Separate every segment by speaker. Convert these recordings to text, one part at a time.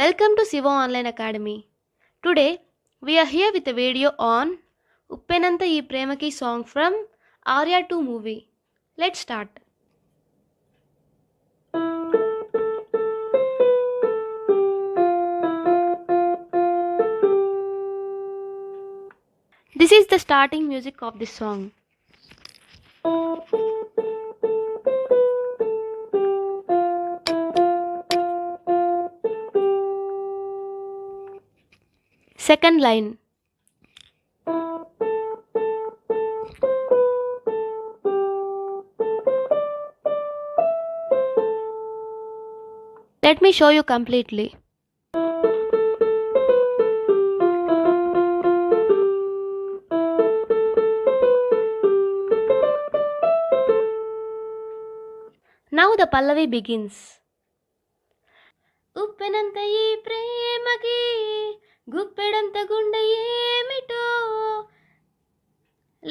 Speaker 1: Welcome to SIVA Online Academy. Today we are here with a video on Uppenantha ee Premaki song from Arya 2 movie. Let's start. This is the starting music of this song. Second line. Let me show you completely. Now the Pallavi begins. Uppenantha ee Premaki Guppedantha గుండె ఏమిటో.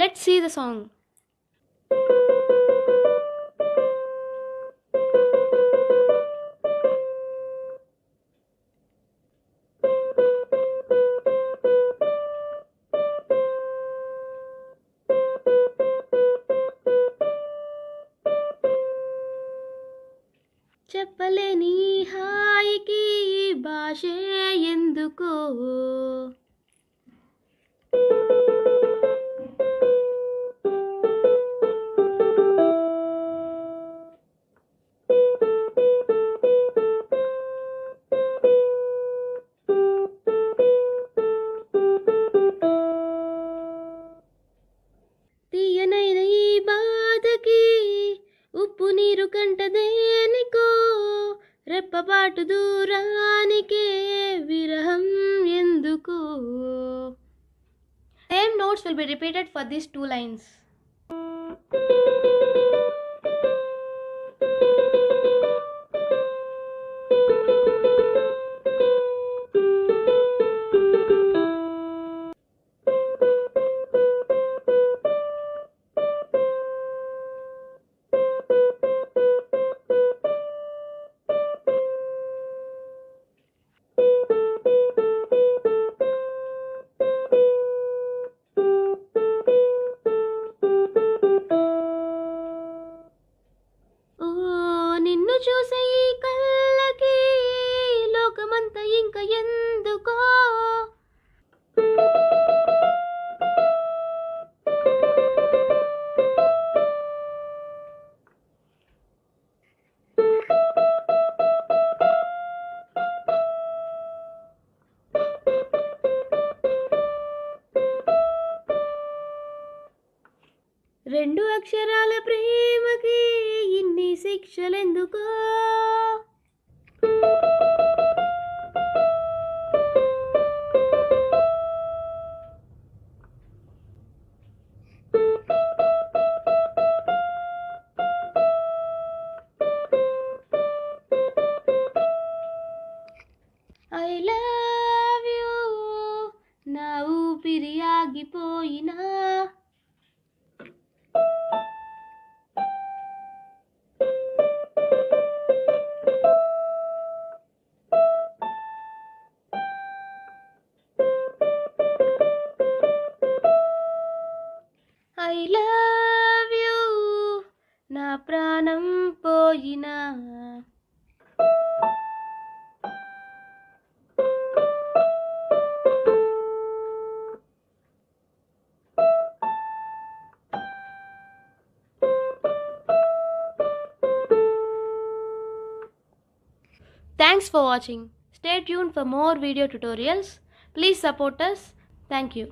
Speaker 1: Let's see the song. చెప్పలేని హాయికి భాషే ఎందుకో. తీయనైన ఈ బాధకి ఉప్పు నీరు కంట దేనికో. రెప్పపాటు దూరానికే విరహం ఎందుకో. Same notes will be repeated for these two lines. నిన్ను చూసే ఈ కళ్ళకి లోకమంతా ఇంకా ఎందుకో. రెండు అక్షరాల ప్రేమకి ఇన్ని శిక్షలెందుకో. ఐ లవ్ యూ నా ఊపిరి ఆగిపోయినా. ఐ లవ్ యూ నా ప్రాణం పోయినా. Thanks for watching. Stay tuned for more video tutorials. Please support us. Thank you.